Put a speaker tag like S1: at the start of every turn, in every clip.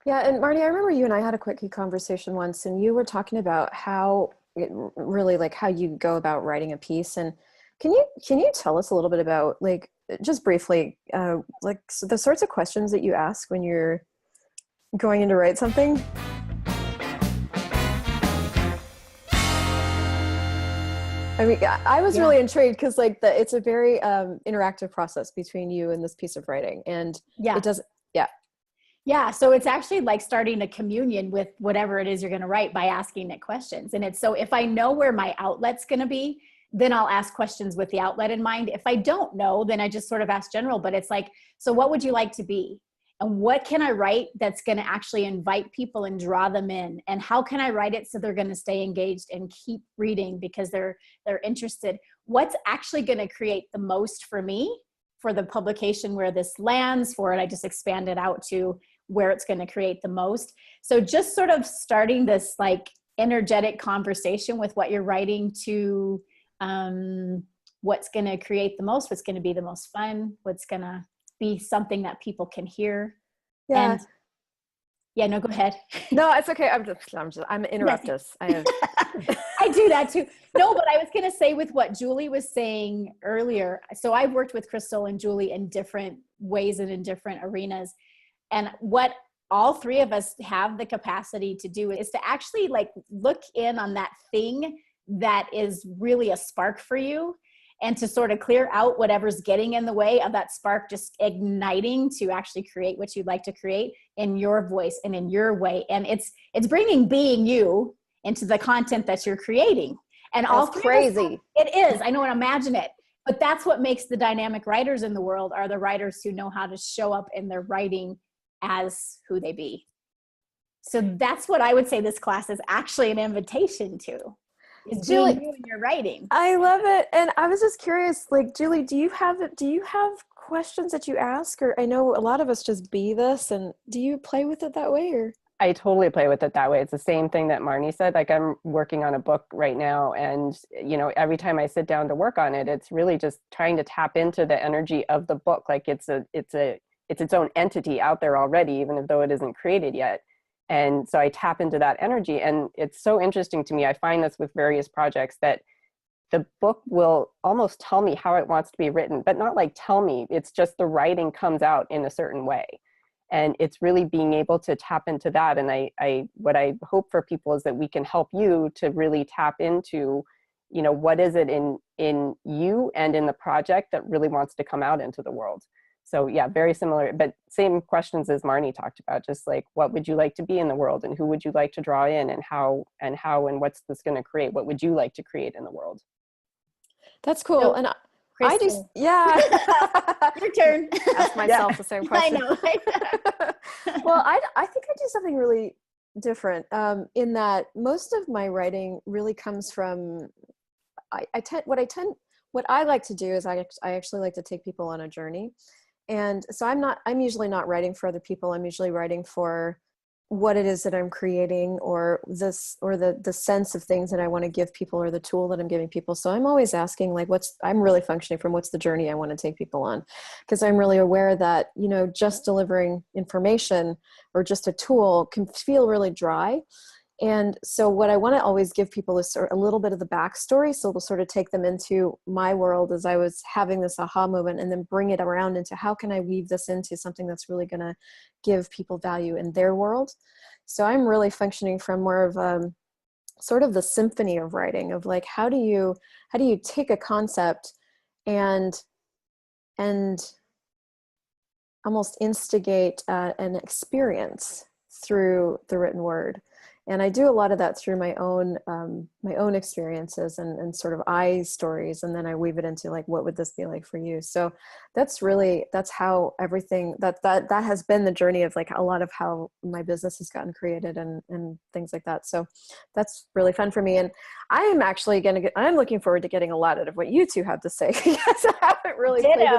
S1: Yeah, and Marty, I remember you and I had a quickie conversation once, and you were talking about how really like how you go about writing a piece. And can you tell us a little bit about like just briefly like the sorts of questions that you ask when you're going in to write something? I mean, I was
S2: Yeah.
S1: really intrigued because like it's a very interactive process between you and this piece of writing, and it
S2: Yeah.
S1: does, yeah,
S2: Yeah. So it's actually like starting a communion with whatever it is you're going to write by asking it questions. And it's so if I know where my outlet's going to be, then I'll ask questions with the outlet in mind. If I don't know, then I just sort of ask general, but it's like, so what would you like to be? And what can I write that's going to actually invite people and draw them in? And how can I write it so they're going to stay engaged and keep reading because they're interested? What's actually going to create the most for me for the publication where this lands for it? I just expand it out to where it's going to create the most. So just sort of starting this like energetic conversation with what you're writing to what's going to create the most, what's going to be the most fun, what's going to be something that people can hear.
S1: yeah.
S2: And yeah, no, go ahead.
S1: No, it's okay. I'm
S2: Yes.
S1: interruptus. I have.
S2: I do that too. No, but I was going to say with what Julie was saying earlier. So I've worked with Crystal and Julie in different ways and in different arenas. And what all three of us have the capacity to do is to actually like look in on that thing that is really a spark for you and to sort of clear out whatever's getting in the way of that spark just igniting to actually create what you'd like to create in your voice and in your way. And it's bringing being you into the content that you're creating. And all
S1: That's
S2: three of us have,
S1: crazy.
S2: it is, I know, and imagine it. But that's what makes the dynamic writers in the world are the writers who know how to show up in their writing as who they be. So that's what I would say this class is actually an invitation to, is being
S1: Julie,
S2: you in your writing.
S1: I love it. And I was just curious, like, Julie, do you have questions that you ask? Or I know a lot of us just be this, and do you play with it that way or?
S3: I totally play with it that way. It's the same thing that Marnie said. Like I'm working on a book right now, and every time I sit down to work on it, it's really just trying to tap into the energy of the book. Like it's its own entity out there already, even though it isn't created yet. And so I tap into that energy, and it's so interesting to me. I find this with various projects that the book will almost tell me how it wants to be written, but not like tell me. It's just the writing comes out in a certain way. And it's really being able to tap into that. And what I hope for people is that we can help you to really tap into, what is it in you and in the project that really wants to come out into the world. So yeah, very similar, but same questions as Marnie talked about, just like, what would you like to be in the world, and who would you like to draw in, and and what's this going to create? What would you like to create in the world?
S1: That's cool.
S2: So,
S1: And I just,
S2: Crystal,
S1: yeah.
S2: your turn.
S1: Ask myself the same
S2: I
S1: question.
S2: know.
S1: Well, I think I do something really different in that most of my writing really comes from, what I like to do is I actually like to take people on a journey. And so I'm usually not writing for other people. I'm usually writing for what it is that I'm creating, or the sense of things that I want to give people, or the tool that I'm giving people. So I'm always asking like, I'm really functioning from what's the journey I want to take people on. Because I'm really aware that, just delivering information or just a tool can feel really dry. And so what I want to always give people is a little bit of the backstory. So we'll sort of take them into my world as I was having this aha moment, and then bring it around into how can I weave this into something that's really going to give people value in their world. So I'm really functioning from more of sort of the symphony of writing, of like, how do you take a concept and almost instigate an experience through the written word. And I do a lot of that through my own experiences and sort of I stories, and then I weave it into like, what would this be like for you? So that's how everything that has been the journey of like a lot of how my business has gotten created and things like that. So that's really fun for me, and I'm actually I'm looking forward to getting a lot out of what you two have to say because I haven't really played with.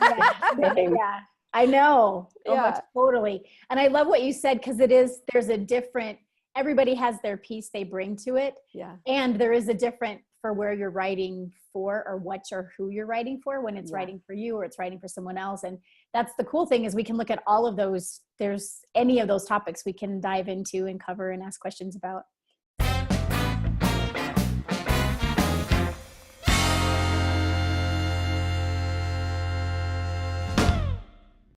S2: Ditto. Yeah. Yeah. I know. Oh,
S1: Yeah.
S2: but totally. And I love what you said, because there's a different, everybody has their piece they bring to it.
S1: Yeah.
S2: And there is a different for where you're writing for, or what or who you're writing for, when it's
S1: Yeah.
S2: writing for you or it's writing for someone else. And that's the cool thing, is we can look at all of those. There's any of those topics we can dive into and cover and ask questions about.